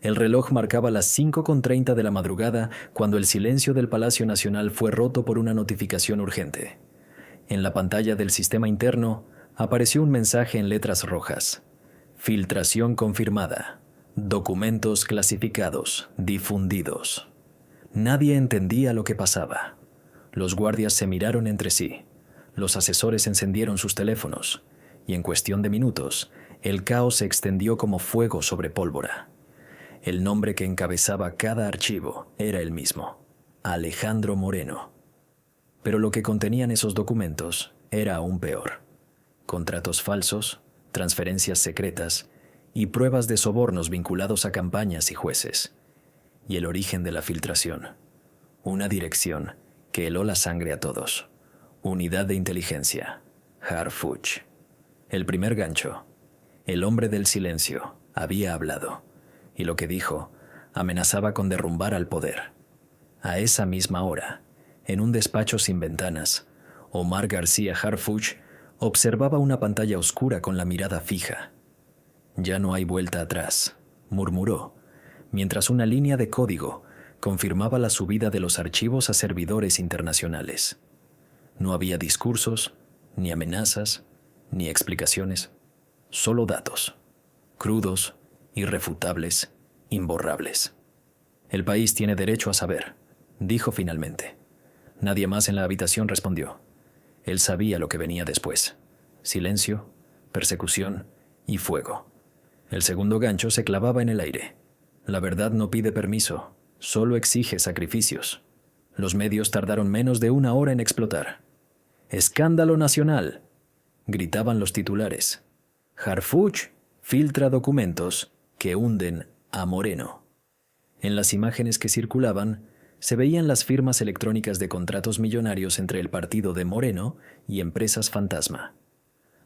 El reloj marcaba las 5:30 de la madrugada cuando el silencio del Palacio Nacional fue roto por una notificación urgente. En la pantalla del sistema interno apareció un mensaje en letras rojas. Filtración confirmada. Documentos clasificados, difundidos. Nadie entendía lo que pasaba. Los guardias se miraron entre sí. Los asesores encendieron sus teléfonos, y en cuestión de minutos, el caos se extendió como fuego sobre pólvora. El nombre que encabezaba cada archivo era el mismo: Alejandro Moreno. Pero lo que contenían esos documentos era aún peor. Contratos falsos, transferencias secretas y pruebas de sobornos vinculados a campañas y jueces. Y el origen de la filtración: una dirección que heló la sangre a todos. Unidad de Inteligencia, Harfuch. El primer gancho. El hombre del silencio había hablado, y lo que dijo amenazaba con derrumbar al poder. A esa misma hora, en un despacho sin ventanas, Omar García Harfuch observaba una pantalla oscura con la mirada fija. «Ya no hay vuelta atrás», murmuró, mientras una línea de código confirmaba la subida de los archivos a servidores internacionales. No había discursos, ni amenazas, ni explicaciones, solo datos, crudos, irrefutables, imborrables. «El país tiene derecho a saber», dijo finalmente. Nadie más en la habitación respondió. Él sabía lo que venía después: silencio, persecución y fuego. El segundo gancho se clavaba en el aire. La verdad no pide permiso, solo exige sacrificios. Los medios tardaron menos de 1 hora en explotar. «¡Escándalo nacional!», gritaban los titulares. «Harfuch filtra documentos que hunden a Moreno». En las imágenes que circulaban, se veían las firmas electrónicas de contratos millonarios entre el partido de Moreno y empresas fantasma.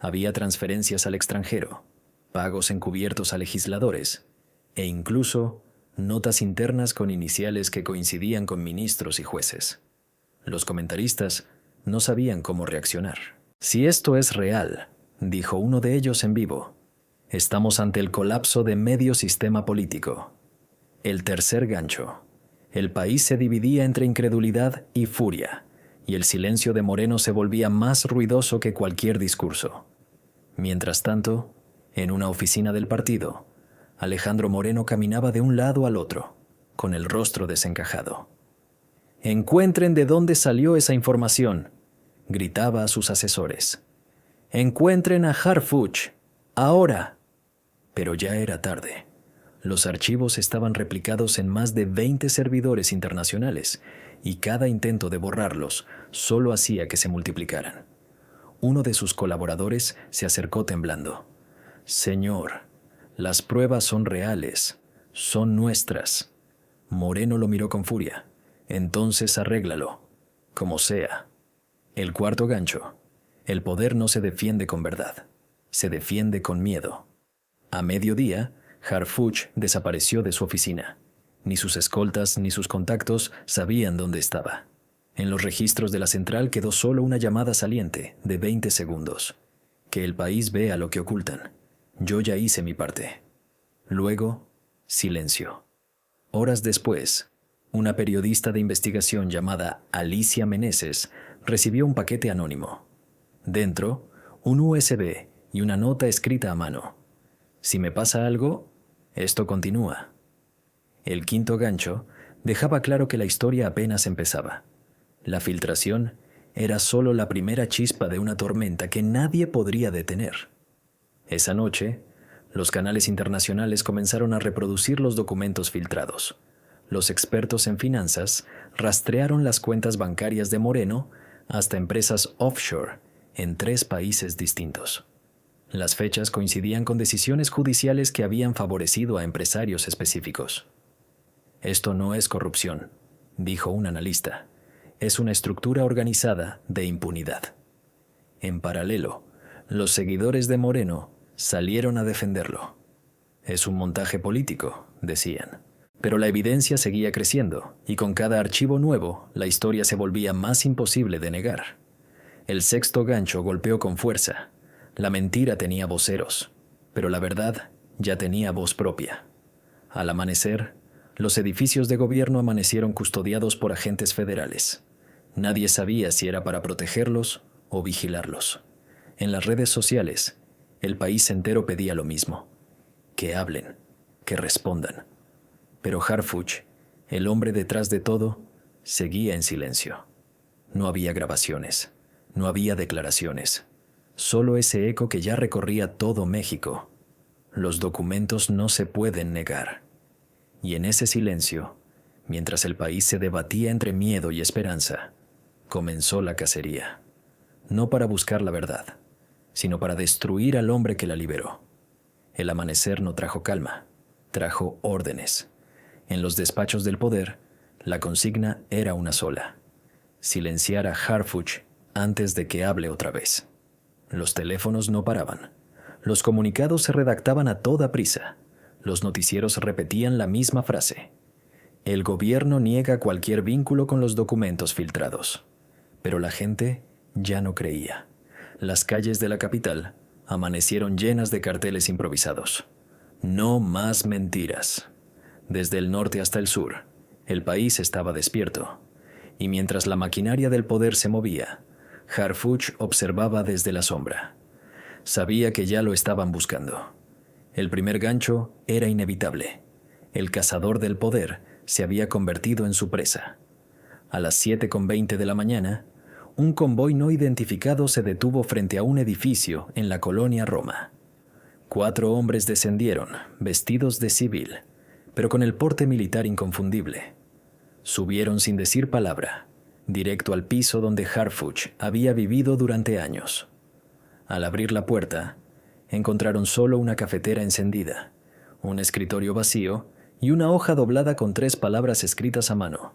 Había transferencias al extranjero, pagos encubiertos a legisladores e incluso notas internas con iniciales que coincidían con ministros y jueces. Los comentaristas no sabían cómo reaccionar. «Si esto es real», dijo uno de ellos en vivo, «estamos ante el colapso de medio sistema político». El tercer gancho. El país se dividía entre incredulidad y furia, y el silencio de Moreno se volvía más ruidoso que cualquier discurso. Mientras tanto, en una oficina del partido, Alejandro Moreno caminaba de un lado al otro, con el rostro desencajado. «Encuentren de dónde salió esa información», gritaba a sus asesores. «Encuentren a Harfuch, ahora». Pero ya era tarde. Los archivos estaban replicados en más de 20 servidores internacionales, y cada intento de borrarlos solo hacía que se multiplicaran. Uno de sus colaboradores se acercó temblando. «Señor, las pruebas son reales, son nuestras». Moreno lo miró con furia. «Entonces arréglalo, como sea». El cuarto gancho. El poder no se defiende con verdad, se defiende con miedo. A mediodía, Harfuch desapareció de su oficina. Ni sus escoltas ni sus contactos sabían dónde estaba. En los registros de la central quedó solo una llamada saliente de 20 segundos. «Que el país vea lo que ocultan. Yo ya hice mi parte». Luego, silencio. Horas después, una periodista de investigación llamada Alicia Meneses recibió un paquete anónimo. Dentro, un USB y una nota escrita a mano. «Si me pasa algo, esto continúa». El quinto gancho dejaba claro que la historia apenas empezaba. La filtración era solo la primera chispa de una tormenta que nadie podría detener. Esa noche, los canales internacionales comenzaron a reproducir los documentos filtrados. Los expertos en finanzas rastrearon las cuentas bancarias de Moreno hasta empresas offshore en 3 países distintos. Las fechas coincidían con decisiones judiciales que habían favorecido a empresarios específicos. «Esto no es corrupción», dijo un analista. «Es una estructura organizada de impunidad». En paralelo, los seguidores de Moreno salieron a defenderlo. «Es un montaje político», decían. Pero la evidencia seguía creciendo, y con cada archivo nuevo, la historia se volvía más imposible de negar. El sexto gancho golpeó con fuerza. La mentira tenía voceros, pero la verdad ya tenía voz propia. Al amanecer, los edificios de gobierno amanecieron custodiados por agentes federales. Nadie sabía si era para protegerlos o vigilarlos. En las redes sociales, el país entero pedía lo mismo: que hablen, que respondan. Pero Harfuch, el hombre detrás de todo, seguía en silencio. No había grabaciones, no había declaraciones, solo ese eco que ya recorría todo México. Los documentos no se pueden negar. Y en ese silencio, mientras el país se debatía entre miedo y esperanza, comenzó la cacería. No para buscar la verdad, sino para destruir al hombre que la liberó. El amanecer no trajo calma, trajo órdenes. En los despachos del poder, la consigna era una sola: silenciar a Harfuch antes de que hable otra vez. Los teléfonos no paraban. Los comunicados se redactaban a toda prisa. Los noticieros repetían la misma frase: el gobierno niega cualquier vínculo con los documentos filtrados. Pero la gente ya no creía. Las calles de la capital amanecieron llenas de carteles improvisados. No más mentiras. Desde el norte hasta el sur, el país estaba despierto. Y mientras la maquinaria del poder se movía, Harfuch observaba desde la sombra. Sabía que ya lo estaban buscando. El primer gancho era inevitable. El cazador del poder se había convertido en su presa. A las 7:20 de la mañana, un convoy no identificado se detuvo frente a un edificio en la colonia Roma. 4 hombres descendieron, vestidos de civil, pero con el porte militar inconfundible. Subieron sin decir palabra, directo al piso donde Harfuch había vivido durante años. Al abrir la puerta, encontraron solo una cafetera encendida, un escritorio vacío y una hoja doblada con 3 palabras escritas a mano.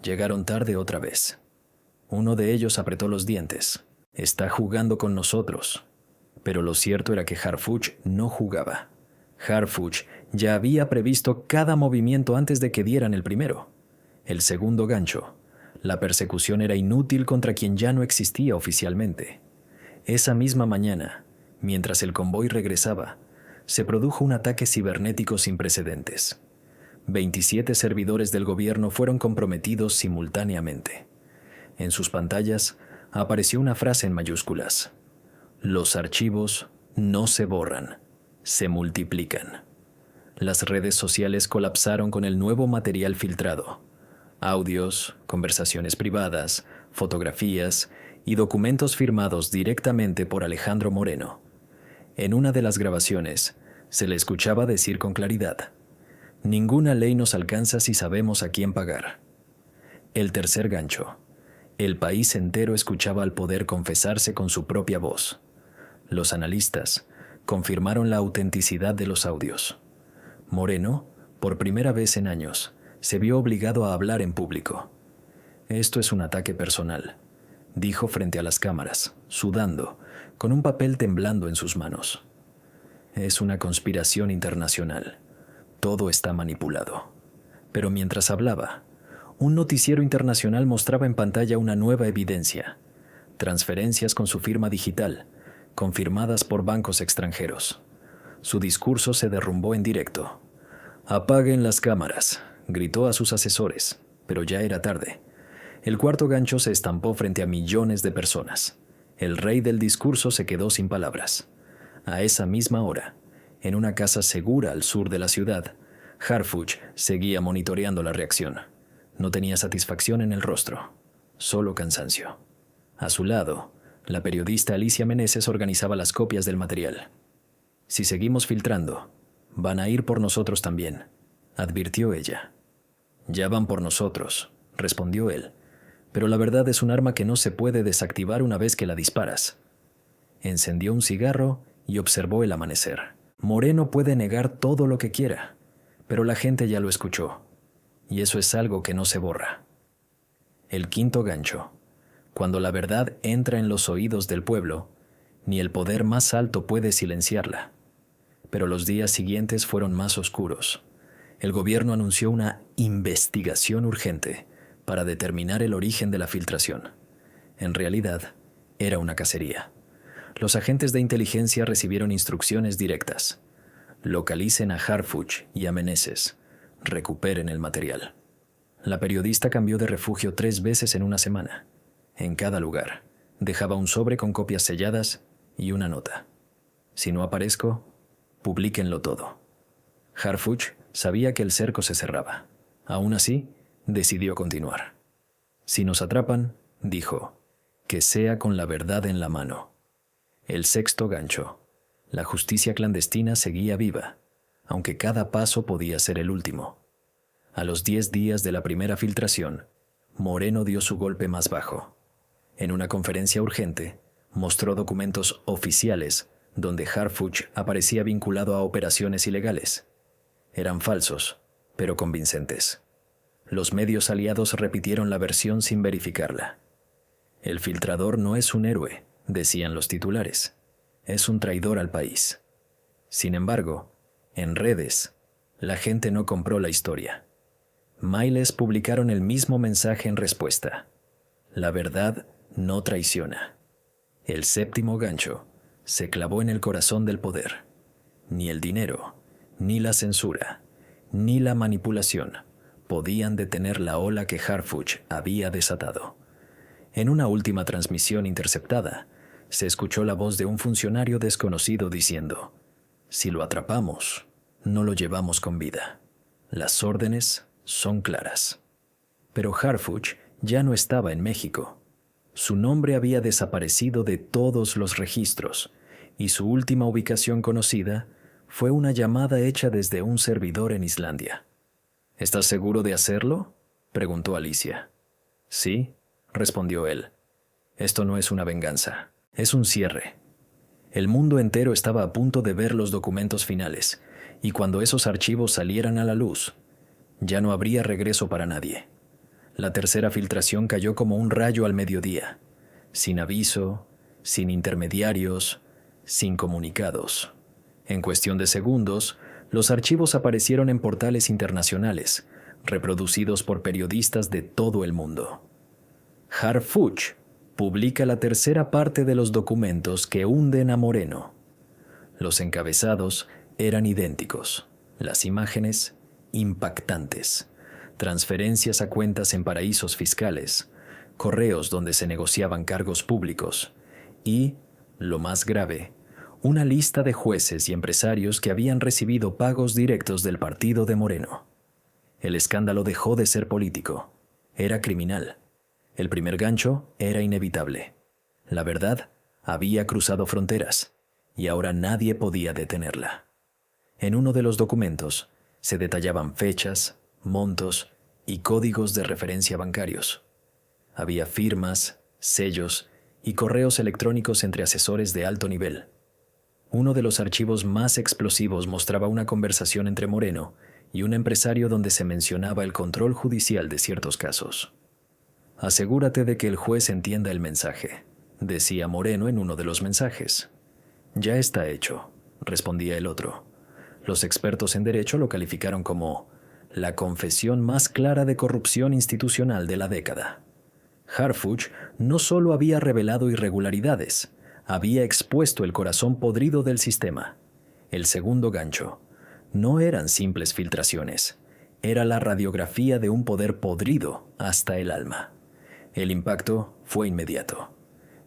Llegaron tarde otra vez. Uno de ellos apretó los dientes. Está jugando con nosotros. Pero lo cierto era que Harfuch no jugaba. Harfuch ya había previsto cada movimiento antes de que dieran el primero. El segundo gancho. La persecución era inútil contra quien ya no existía oficialmente. Esa misma mañana, mientras el convoy regresaba, se produjo un ataque cibernético sin precedentes. 27 servidores del gobierno fueron comprometidos simultáneamente. En sus pantallas apareció una frase en mayúsculas: los archivos no se borran, se multiplican. Las redes sociales colapsaron con el nuevo material filtrado: audios, conversaciones privadas, fotografías y documentos firmados directamente por Alejandro Moreno. En una de las grabaciones se le escuchaba decir con claridad: ninguna ley nos alcanza si sabemos a quién pagar. El tercer gancho. El país entero escuchaba al poder confesarse con su propia voz. Los analistas confirmaron la autenticidad de los audios. Moreno, por primera vez en años, se vio obligado a hablar en público. Esto es un ataque personal, dijo frente a las cámaras, sudando, con un papel temblando en sus manos. Es una conspiración internacional. Todo está manipulado. Pero mientras hablaba, un noticiero internacional mostraba en pantalla una nueva evidencia: transferencias con su firma digital, confirmadas por bancos extranjeros. Su discurso se derrumbó en directo. «Apaguen las cámaras», gritó a sus asesores, pero ya era tarde. El cuarto gancho se estampó frente a millones de personas. El rey del discurso se quedó sin palabras. A esa misma hora, en una casa segura al sur de la ciudad, Harfuch seguía monitoreando la reacción. No tenía satisfacción en el rostro, solo cansancio. A su lado, la periodista Alicia Meneses organizaba las copias del material. «Si seguimos filtrando, van a ir por nosotros también», advirtió ella. «Ya van por nosotros», respondió él, «pero la verdad es un arma que no se puede desactivar una vez que la disparas». Encendió un cigarro y observó el amanecer. Moreno puede negar todo lo que quiera, pero la gente ya lo escuchó, y eso es algo que no se borra. El quinto gancho. Cuando la verdad entra en los oídos del pueblo, ni el poder más alto puede silenciarla. Pero los días siguientes fueron más oscuros. El gobierno anunció una investigación urgente para determinar el origen de la filtración. En realidad, era una cacería. Los agentes de inteligencia recibieron instrucciones directas. Localicen a Harfuch y a Meneses. Recuperen el material. La periodista cambió de refugio 3 veces en una semana. En cada lugar, dejaba un sobre con copias selladas y una nota. Si no aparezco, publíquenlo todo. Harfuch sabía que el cerco se cerraba. Aún así, decidió continuar. Si nos atrapan, dijo, que sea con la verdad en la mano. El 6º gancho. La justicia clandestina seguía viva, aunque cada paso podía ser el último. A los 10 días de la primera filtración, Moreno dio su golpe más bajo. En una conferencia urgente, mostró documentos oficiales donde Harfuch aparecía vinculado a operaciones ilegales. Eran falsos, pero convincentes. Los medios aliados repitieron la versión sin verificarla. El filtrador no es un héroe, decían los titulares. Es un traidor al país. Sin embargo, en redes, la gente no compró la historia. Miles publicaron el mismo mensaje en respuesta. La verdad no traiciona. El 7º gancho se clavó en el corazón del poder. Ni el dinero, ni la censura, ni la manipulación podían detener la ola que Harfuch había desatado. En una última transmisión interceptada, se escuchó la voz de un funcionario desconocido diciendo: «Si lo atrapamos, no lo llevamos con vida. Las órdenes son claras». Pero Harfuch ya no estaba en México. Su nombre había desaparecido de todos los registros, y su última ubicación conocida fue una llamada hecha desde un servidor en Islandia. «¿Estás seguro de hacerlo?», preguntó Alicia. «Sí», respondió él. «Esto no es una venganza, es un cierre». El mundo entero estaba a punto de ver los documentos finales, y cuando esos archivos salieran a la luz, ya no habría regreso para nadie. La tercera filtración cayó como un rayo al mediodía, sin aviso, sin intermediarios, sin comunicados. En cuestión de segundos, los archivos aparecieron en portales internacionales, reproducidos por periodistas de todo el mundo. Harfuch publica la tercera parte de los documentos que hunden a Moreno. Los encabezados eran idénticos, las imágenes impactantes, transferencias a cuentas en paraísos fiscales, correos donde se negociaban cargos públicos y, lo más grave, una lista de jueces y empresarios que habían recibido pagos directos del partido de Moreno. El escándalo dejó de ser político, era criminal. El primer gancho era inevitable. La verdad había cruzado fronteras y ahora nadie podía detenerla. En uno de los documentos se detallaban fechas, montos y códigos de referencia bancarios. Había firmas, sellos y correos electrónicos entre asesores de alto nivel. Uno de los archivos más explosivos mostraba una conversación entre Moreno y un empresario donde se mencionaba el control judicial de ciertos casos. «Asegúrate de que el juez entienda el mensaje», decía Moreno en uno de los mensajes. «Ya está hecho», respondía el otro. Los expertos en derecho lo calificaron como la confesión más clara de corrupción institucional de la década. Harfuch no solo había revelado irregularidades, había expuesto el corazón podrido del sistema. El segundo gancho no eran simples filtraciones, era la radiografía de un poder podrido hasta el alma. El impacto fue inmediato.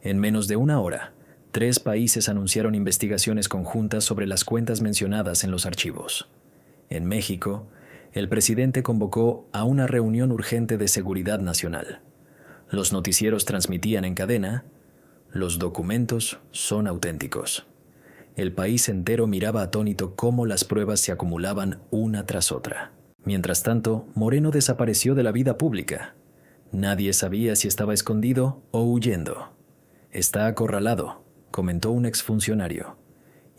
En menos de una hora, 3 países anunciaron investigaciones conjuntas sobre las cuentas mencionadas en los archivos. En México, el presidente convocó a una reunión urgente de seguridad nacional. Los noticieros transmitían en cadena: «Los documentos son auténticos». El país entero miraba atónito cómo las pruebas se acumulaban una tras otra. Mientras tanto, Moreno desapareció de la vida pública. Nadie sabía si estaba escondido o huyendo. «Está acorralado», comentó un exfuncionario.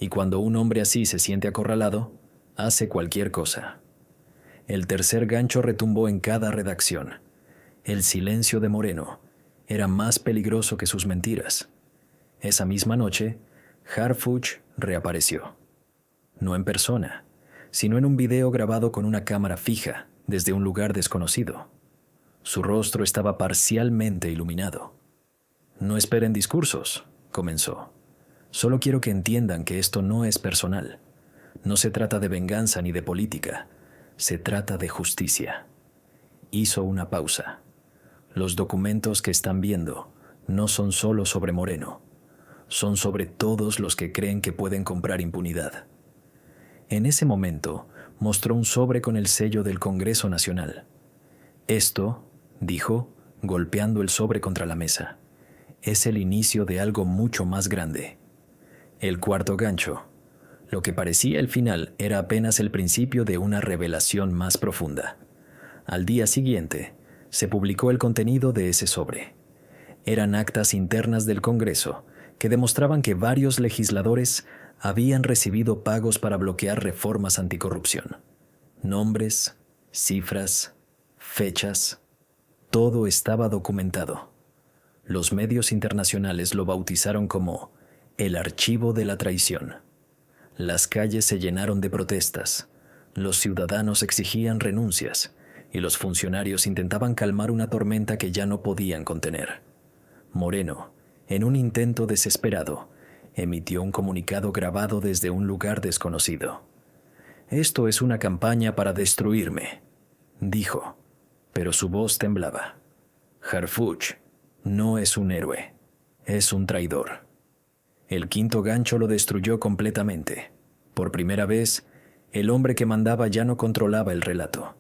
Y cuando un hombre así se siente acorralado, hace cualquier cosa. El tercer gancho retumbó en cada redacción. El silencio de Moreno era más peligroso que sus mentiras. Esa misma noche, Harfuch reapareció. No en persona, sino en un video grabado con una cámara fija desde un lugar desconocido. Su rostro estaba parcialmente iluminado. «No esperen discursos», comenzó. «Solo quiero que entiendan que esto no es personal. No se trata de venganza ni de política, se trata de justicia. Hizo una pausa. Los documentos que están viendo no son solo sobre Moreno, son sobre todos los que creen que pueden comprar impunidad. En ese momento, mostró un sobre con el sello del Congreso Nacional. Esto, dijo, golpeando el sobre contra la mesa, es el inicio de algo mucho más grande. El cuarto gancho. Lo que parecía el final era apenas el principio de una revelación más profunda. Al día siguiente, se publicó el contenido de ese sobre. Eran actas internas del Congreso que demostraban que varios legisladores habían recibido pagos para bloquear reformas anticorrupción. Nombres, cifras, fechas, todo estaba documentado. Los medios internacionales lo bautizaron como el archivo de la traición. Las calles se llenaron de protestas, los ciudadanos exigían renuncias y los funcionarios intentaban calmar una tormenta que ya no podían contener. Moreno, en un intento desesperado, emitió un comunicado grabado desde un lugar desconocido. «Esto es una campaña para destruirme», dijo, pero su voz temblaba. «Harfuch no es un héroe, es un traidor». El quinto gancho lo destruyó completamente. Por primera vez, el hombre que mandaba ya no controlaba el relato.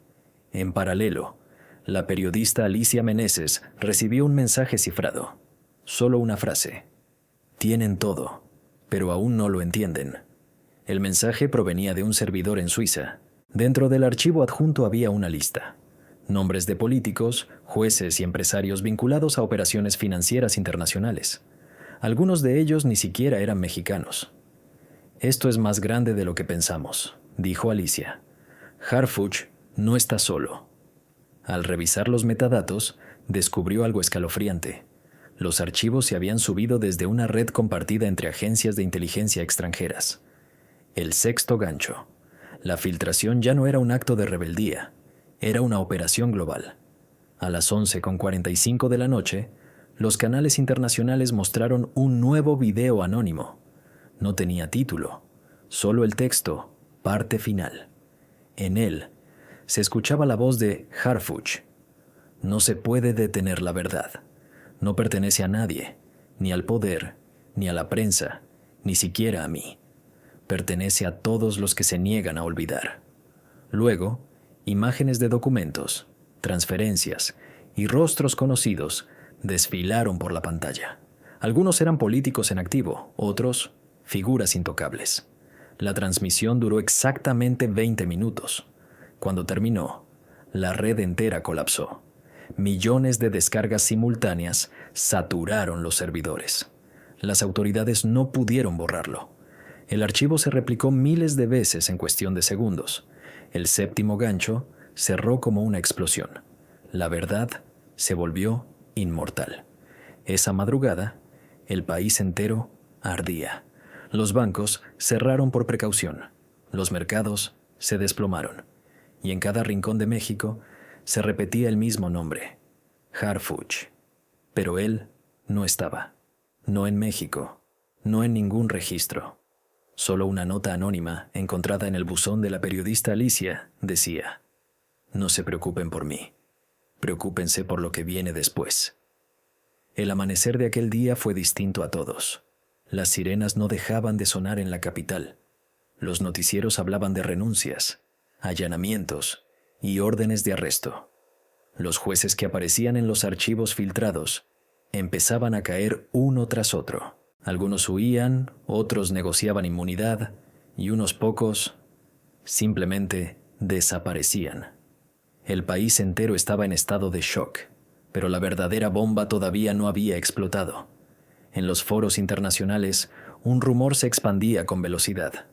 En paralelo, la periodista Alicia Meneses recibió un mensaje cifrado. Solo una frase. «Tienen todo, pero aún no lo entienden». El mensaje provenía de un servidor en Suiza. Dentro del archivo adjunto había una lista. Nombres de políticos, jueces y empresarios vinculados a operaciones financieras internacionales. Algunos de ellos ni siquiera eran mexicanos. «Esto es más grande de lo que pensamos», dijo Alicia. «Harfuch no está solo». Al revisar los metadatos, descubrió algo escalofriante. Los archivos se habían subido desde una red compartida entre agencias de inteligencia extranjeras. El sexto gancho. La filtración ya no era un acto de rebeldía, era una operación global. A las 11:45 de la noche, los canales internacionales mostraron un nuevo video anónimo. No tenía título, solo el texto, parte final. En él, se escuchaba la voz de Harfuch. «No se puede detener la verdad. No pertenece a nadie, ni al poder, ni a la prensa, ni siquiera a mí. Pertenece a todos los que se niegan a olvidar». Luego, imágenes de documentos, transferencias y rostros conocidos desfilaron por la pantalla. Algunos eran políticos en activo, otros, figuras intocables. La transmisión duró exactamente 20 minutos. Cuando terminó, la red entera colapsó. Millones de descargas simultáneas saturaron los servidores. Las autoridades no pudieron borrarlo. El archivo se replicó miles de veces en cuestión de segundos. El séptimo gancho cerró como una explosión. La verdad se volvió inmortal. Esa madrugada, el país entero ardía. Los bancos cerraron por precaución. Los mercados se desplomaron. Y en cada rincón de México se repetía el mismo nombre, Harfuch. Pero él no estaba. No en México, no en ningún registro. Solo una nota anónima encontrada en el buzón de la periodista Alicia decía: «No se preocupen por mí, preocúpense por lo que viene después». El amanecer de aquel día fue distinto a todos. Las sirenas no dejaban de sonar en la capital. Los noticieros hablaban de renuncias, allanamientos y órdenes de arresto. Los jueces que aparecían en los archivos filtrados empezaban a caer uno tras otro. Algunos huían, otros negociaban inmunidad y unos pocos simplemente desaparecían. El país entero estaba en estado de shock, pero la verdadera bomba todavía no había explotado. En los foros internacionales, un rumor se expandía con velocidad.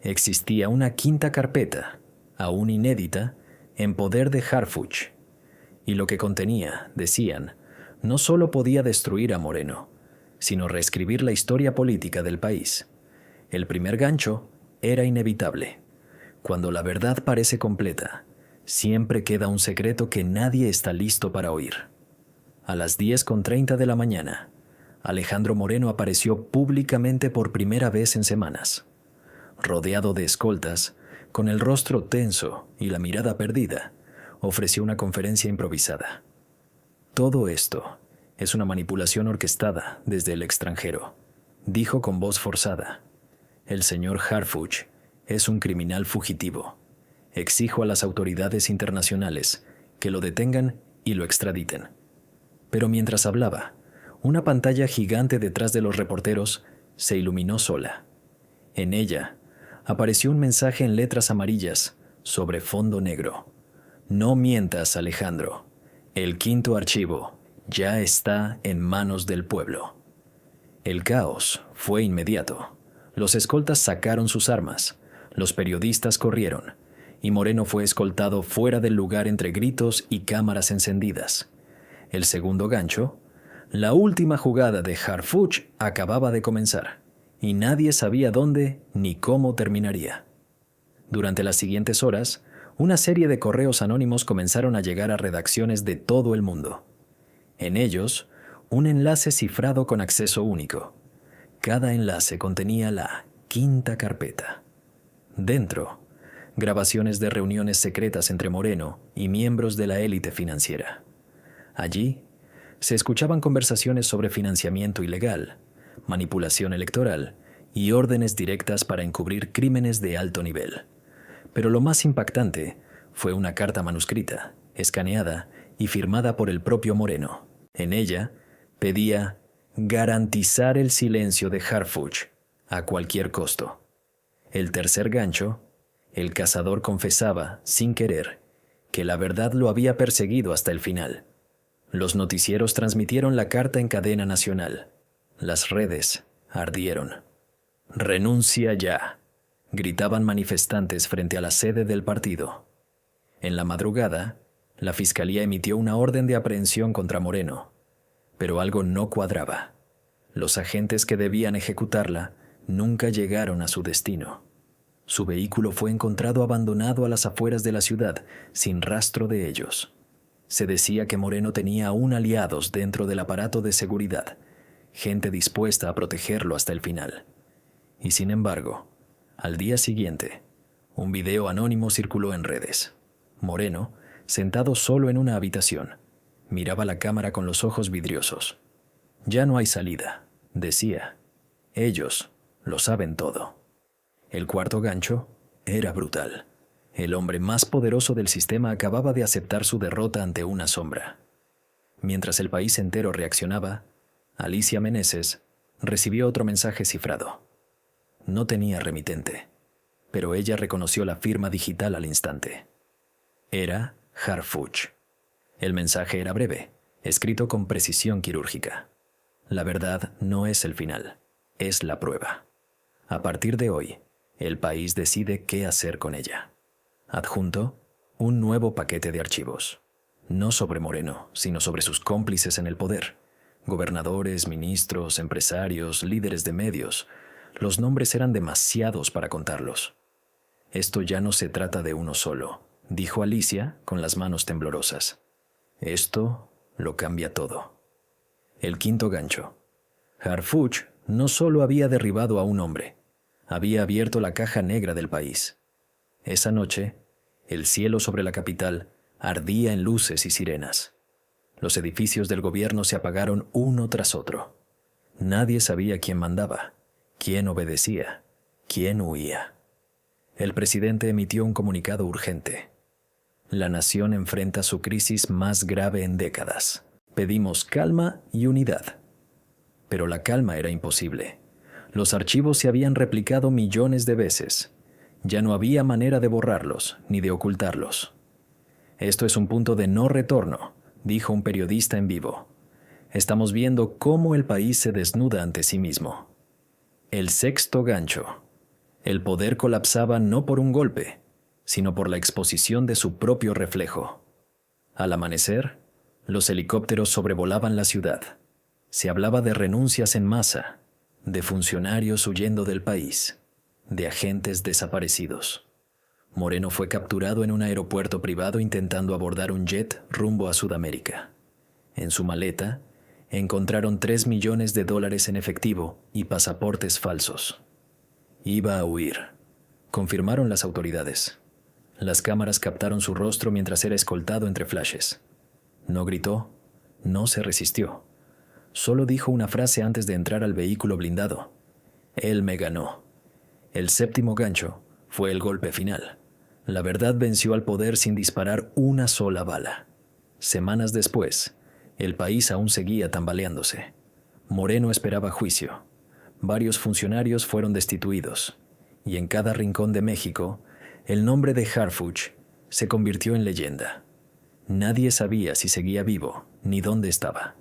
Existía una quinta carpeta, aún inédita, en poder de Harfuch. Y lo que contenía, decían, no solo podía destruir a Moreno, sino reescribir la historia política del país. El primer gancho era inevitable. Cuando la verdad parece completa, siempre queda un secreto que nadie está listo para oír. A las 10:30 de la mañana, Alejandro Moreno apareció públicamente por primera vez en semanas. rodeado de escoltas, con el rostro tenso y la mirada perdida, ofreció una conferencia improvisada. Todo esto es una manipulación orquestada desde el extranjero, dijo con voz forzada. El señor Harfuch es un criminal fugitivo. Exijo a las autoridades internacionales que lo detengan y lo extraditen. Pero mientras hablaba, una pantalla gigante detrás de los reporteros se iluminó sola. En ella apareció un mensaje en letras amarillas sobre fondo negro. No mientas, Alejandro. El quinto archivo ya está en manos del pueblo. El caos fue inmediato. Los escoltas sacaron sus armas, los periodistas corrieron, y Moreno fue escoltado fuera del lugar entre gritos y cámaras encendidas. El segundo gancho, la última jugada de Harfuch acababa de comenzar, y nadie sabía dónde ni cómo terminaría. Durante las siguientes horas, una serie de correos anónimos comenzaron a llegar a redacciones de todo el mundo. En ellos, un enlace cifrado con acceso único. Cada enlace contenía la quinta carpeta. Dentro, grabaciones de reuniones secretas entre Moreno y miembros de la élite financiera. Allí, se escuchaban conversaciones sobre financiamiento ilegal, manipulación electoral y órdenes directas para encubrir crímenes de alto nivel. Pero lo más impactante fue una carta manuscrita, escaneada y firmada por el propio Moreno. En ella, pedía garantizar el silencio de Harfuch a cualquier costo. El tercer gancho, el cazador confesaba, sin querer, que la verdad lo había perseguido hasta el final. Los noticieros transmitieron la carta en cadena nacional. Las redes ardieron. «Renuncia ya», gritaban manifestantes frente a la sede del partido. En la madrugada, la fiscalía emitió una orden de aprehensión contra Moreno. Pero algo no cuadraba. Los agentes que debían ejecutarla nunca llegaron a su destino. Su vehículo fue encontrado abandonado a las afueras de la ciudad, sin rastro de ellos. Se decía que Moreno tenía aún aliados dentro del aparato de seguridad, gente dispuesta a protegerlo hasta el final. Y sin embargo, al día siguiente, un video anónimo circuló en redes. Moreno, sentado solo en una habitación, miraba la cámara con los ojos vidriosos. «Ya no hay salida», decía. «Ellos lo saben todo». El cuarto gancho era brutal. El hombre más poderoso del sistema acababa de aceptar su derrota ante una sombra. Mientras el país entero reaccionaba, Alicia Meneses recibió otro mensaje cifrado. No tenía remitente, pero ella reconoció la firma digital al instante. Era Harfuch. El mensaje era breve, escrito con precisión quirúrgica. La verdad no es el final, es la prueba. A partir de hoy, el país decide qué hacer con ella. Adjunto, un nuevo paquete de archivos. No sobre Moreno, sino sobre sus cómplices en el poder. Gobernadores, ministros, empresarios, líderes de medios. Los nombres eran demasiados para contarlos. «Esto ya no se trata de uno solo», dijo Alicia con las manos temblorosas. «Esto lo cambia todo». El quinto gancho. Harfuch no solo había derribado a un hombre, había abierto la caja negra del país. Esa noche, el cielo sobre la capital ardía en luces y sirenas. Los edificios del gobierno se apagaron uno tras otro. Nadie sabía quién mandaba, quién obedecía, quién huía. El presidente emitió un comunicado urgente. «La nación enfrenta su crisis más grave en décadas. Pedimos calma y unidad». Pero la calma era imposible. Los archivos se habían replicado millones de veces. Ya no había manera de borrarlos ni de ocultarlos. «Esto es un punto de no retorno», dijo un periodista en vivo. «Estamos viendo cómo el país se desnuda ante sí mismo». El sexto gancho. El poder colapsaba no por un golpe, sino por la exposición de su propio reflejo. Al amanecer, los helicópteros sobrevolaban la ciudad. Se hablaba de renuncias en masa, de funcionarios huyendo del país, de agentes desaparecidos. Moreno fue capturado en un aeropuerto privado intentando abordar un jet rumbo a Sudamérica. En su maleta, encontraron $3 millones en efectivo y pasaportes falsos. Iba a huir, confirmaron las autoridades. Las cámaras captaron su rostro mientras era escoltado entre flashes. No gritó, no se resistió. Solo dijo una frase antes de entrar al vehículo blindado. Él me ganó. El séptimo gancho fue el golpe final. La verdad venció al poder sin disparar una sola bala. Semanas después, el país aún seguía tambaleándose. Moreno esperaba juicio. Varios funcionarios fueron destituidos. Y en cada rincón de México, el nombre de Harfuch se convirtió en leyenda. Nadie sabía si seguía vivo ni dónde estaba.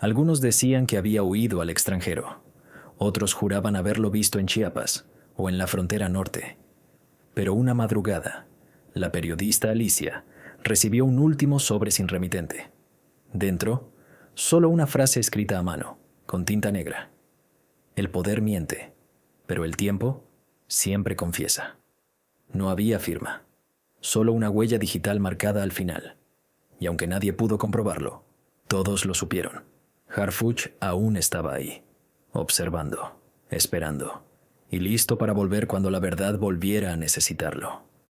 Algunos decían que había huido al extranjero. Otros juraban haberlo visto en Chiapas o en la frontera norte. Pero una madrugada, la periodista Alicia recibió un último sobre sin remitente. Dentro, solo una frase escrita a mano, con tinta negra. El poder miente, pero el tiempo siempre confiesa. No había firma, solo una huella digital marcada al final. Y aunque nadie pudo comprobarlo, todos lo supieron. Harfuch aún estaba ahí, observando, esperando, y listo para volver cuando la verdad volviera a necesitarlo.